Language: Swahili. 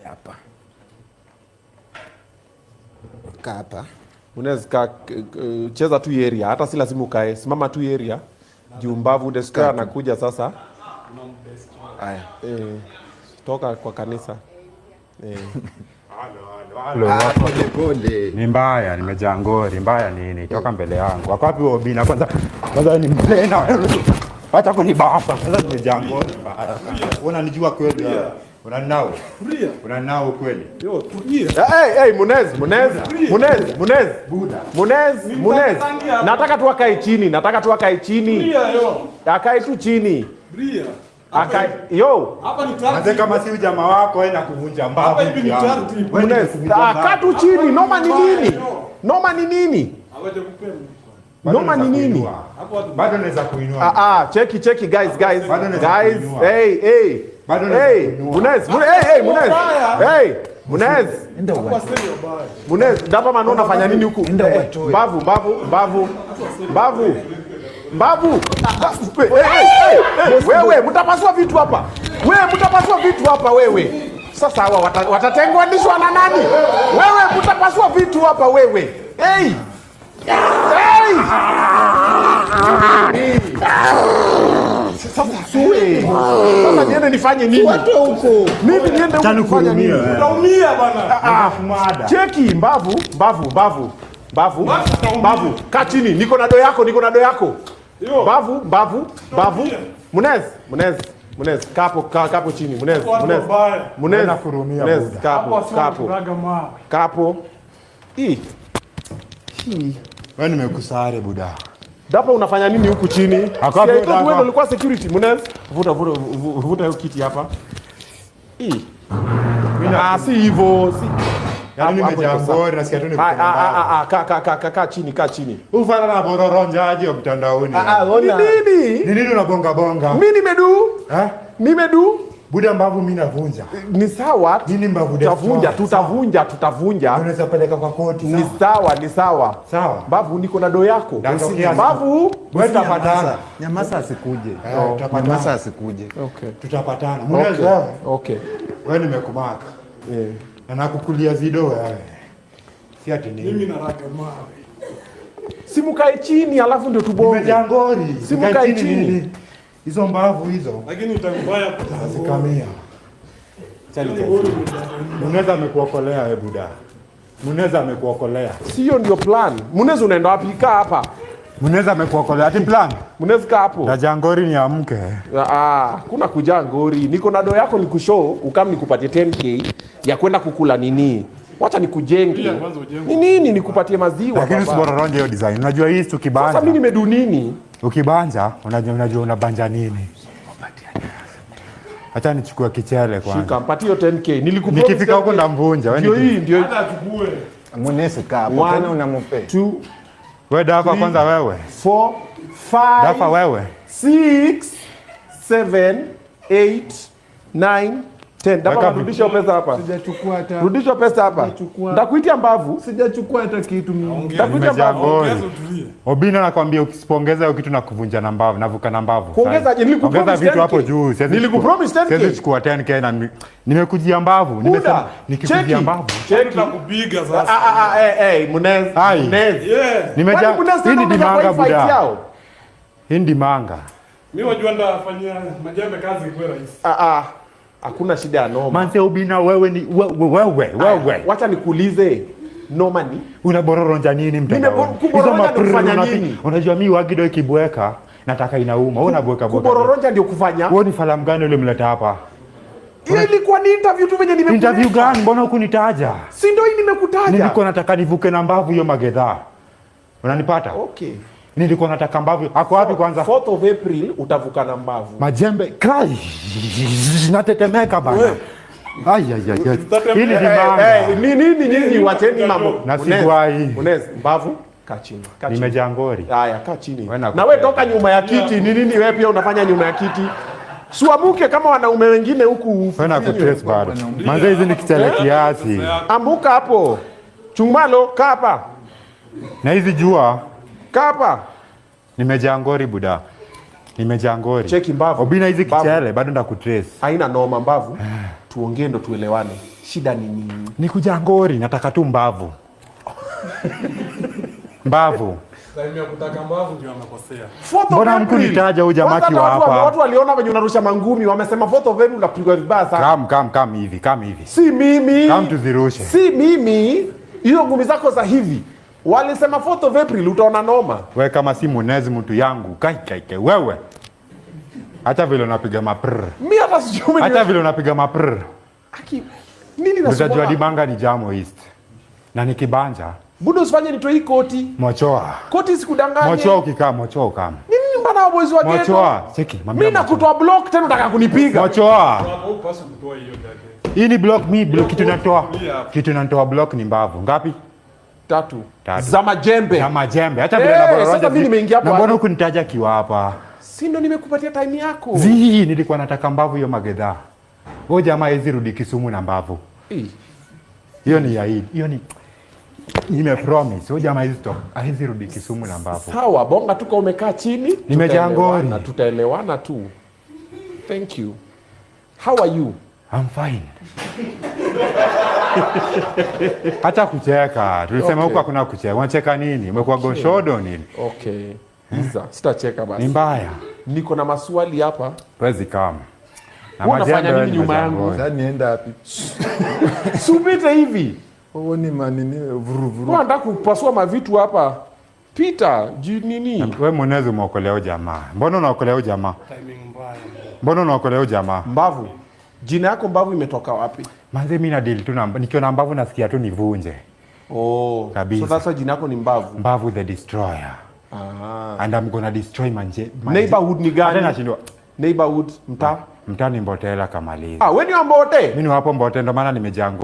Hapa. Kaa hapa. Unaweza cheza tu area, hata si lazima ukae. Simama tu area. Juu mbavu the square anakuja sasa. Haya. Toka kwa kanisa. Pole. Ni mbaya, nimejaa ngori. Mbaya nini? Toka mbele yangu. Wako wapi Obina? Kwanza ni mplena wewe. Acha kunibapa. Sasa nimejaa ngori. Unanijua kweli? Unanao? Unanao kweli? Yo, tulia. Munez. Nataka tu akae chini. Tulia yo. Akae tu chini. Tulia. Akae yo. Hapa ni tatu. Hata kama si jamaa wako wewe na kuvunja mbavu. Hapa hivi ni tatu. Munez. Kaa tu chini. Noma ni nini? Awaje kupenda. Noma ni nini? Bado naweza kuinua. Cheki guys. Hey. Munez, ndapa mano unafanya nini huku? Mbavu. Wewe, mtapasua vitu hapa. Wewe. Sasa hawa watatenganishwa na nani? Wewe, mtapasua vitu hapa wewe. Hey. Sasa niende nifanye nini? Watu huko. Mimi niende huko kufanya nini? Utaumia bana. Cheki mbavu. Kaa chini. Niko na do yako. Mbavu. Munez, kapo chini. Munez nakurumia. Kapo. Wewe nimekusare buda. Dapo unafanya nini huku chini? Wewe ulikuwa security. Munez, vuta hiyo kiti hapa. Si hivyo. Yaani nimejaa ngori nasikia tu kaa chini. Ufana na bororonjaji wa mtandaoni. Ni nini unabonga? Mimi nimedu. Buda mbavu mimi navunja. Ni sawa. Nini mbavu tutavunja. Unaweza peleka kwa koti. Ni sawa. Sawa. Mbavu niko na do yako. Mbavu, wewe tutapatana. Nyamasa asikuje. Okay. Tutapatana. Munaweza? Okay. Wewe nimekumaka. Na nakukulia zido wewe. Si ati nini? Mimi naraka mawe. Simukae chini alafu ndio tubonge. Nimejaa ngori. Simukae chini. Hizo mbavu hizo. Lakini utakubaya kutazikamia. Muneza amekuokolea wewe buda. Muneza amekuokolea. Sio ndio plan. Muneza unaenda wapi? Kaa hapa. Muneza amekuokolea. Ati plan? Muneza kaa hapo. Najaa ngori ni amke. Kuna kujaa ngori. Niko na do yako nikushow, nikupatie 10k ya kwenda kukula nini? Wacha nikujenge. Ni nini nikupatie maziwa? Lakini usibororonje hiyo design. Unajua hii tukibanja. Sasa mimi nimedu nini? Ukibanja, unajua unabanja nini? Acha nichukue kichele kwanza. Shika, mpatie 10k. Nikifika huko ndamvunja. Ndio. hata achukue. Munesi kaa hapo. Tena unampe. 2 wewe dafa kwanza wewe. 4 5 dafa wewe. 6 7 8 9 10. Dafa rudisha pesa hapa. Sijachukua hata. Rudisha pesa hapa. Ndakuitia mbavu. Sijachukua hata kitu mimi. Ndakuitia mbavu. Obina nakwambia ukisipongeza hiyo kitu na kuvunja na mbavu, navuka na mbavu. Kuongeza je? Nilikupromise vitu hapo juu. Nilikupromise 10k. Siwezi chukua 10k na nimekujia mbavu. Nimesema nikikujia mbavu. Cheki kupiga sasa. Munez. Nimejaa. Hii ni dimanga buda. Hii ni dimanga. Mimi wajua ndafanyia majembe kazi kwa rahisi. Hakuna shida ya noma. Manze Obina wewe ni wewe. Wacha nikuulize. Noma ni unabororonja nini mtandao? Hizo mapurufanya nini? Unajua mimi wagido ikibweka nataka inauma. Wewe unabweka bweka. Kubororonja ndio kufanya. Wewe ni falam gani yule mleta hapa? Ile ilikuwa ni interview tu venye nimekuja. Interview gani? Mbona hukunitaja? Si ndio hii nimekutaja. Nilikuwa nataka nivuke na mbavu hiyo magedha. Unanipata? Okay. Nilikuwa nataka mbavu. Ako wapi kwanza? 4th of April utavuka na mbavu. Majembe kai. Natetemeka bana. Hili dimanga. Nini wacheni mambo. Nasigwai. Munez, mbavu kaa chini. Nimejaa ngori. Haya, kaa chini. Na wewe toka nyuma ya kiti. Ni nini wewe pia unafanya nyuma ya kiti? Suamuke kama wanaume wengine huku. Wewe na kutrace bado. Manze hizi ni kichele kiasi. Ambuka hapo. Chungmalo kaa hapa. Na hizi jua kaa hapa. Nimejaa ngori buda. Nimejaa ngori. Cheki mbavu. Obina hizi Mbavu. kichele bado ndakutrace. Haina noma mbavu. Tuongee ndo tuelewane. Shida ni nini? Ni kujaa ngori, nataka tu mbavu. Mbavu. Time ya kutaka mbavu ndio amekosea. Mbona mkunitaja huyu jamaa akiwa hapa? Watu waliona venye unarusha mangumi, wamesema foto of him unapigwa vibaya sana. Come hivi. Si mimi. Come tuzirushe. Si mimi. Hiyo ngumi zako za hivi. Walisema 4th of April utaona noma. Wewe kama si Munezi mtu yangu, kai wewe. Hata vile unapiga maprr. Mimi hata sijui. Hata vile unapiga maprr. Aki nini nasumbua? Utajua Dimanga ni Jamo East. Na nikibanja. Budo usifanye nitoe hii koti. Mochoa. Koti sikudanganye. Mochoa ukikaa, mochoa ukam. Nini mbana boys wa ghetto? Mochoa, cheki. Mimi nakutoa block tena unataka kunipiga. Mochoa. Hapo pasi kutoa hiyo dada. Hii ni block mi block kitu natoa block ni mbavu. Ngapi? 3. Tatu. Za majembe. Ya majembe. Hata vile na Sasa bororoja. mimi nimeingia hapo. Na mbona hukunitaja kiwa hapa? Si ndo nimekupatia time yako. Nilikuwa nataka mbavu hiyo magedha. Wewe jamaa hizi rudi Kisumu na mbavu. Hiyo ni yaidi. Hiyo ni nimepromise. Wewe jamaa hizi stop. Hizi rudi Kisumu na mbavu. Sawa, bonga tuko umekaa chini. Nimejaa ngori. Tutaelewana tu. Thank you. How are you? I'm fine. Hata kucheka. Tulisema huko hakuna kucheka. Unacheka nini? Umekuwa goshodo nini? Okay. Iza, sitacheka basi. Ni mbaya. Niko na maswali hapa. Wezi kama. Na Unafanya nini nyuma yangu? Sasa nienda wapi? Subite hivi. Wewe ni manini vuru. Unataka kupasua mavitu hapa. Peter, nini? Wewe Munezi umeokolea jamaa. Mbona unaokolea jamaa? Timing mbaya. Mbona unaokolea jamaa? Mbavu. Jina yako Mbavu imetoka wapi? Manze mimi na deal tu na nikiwa na Mbavu nasikia tu nivunje. Oh. Kabisa. So sasa jina yako ni Mbavu. Mbavu the destroyer. And I'm gonna destroy manje. Neighborhood ni gani? Hata nashindwa. Neighborhood mtaa? Mtaa ni Mbotela Kamaliza. Wewe ni wa Mbote? Mimi ni wapo Mbote ndo maana nimejaa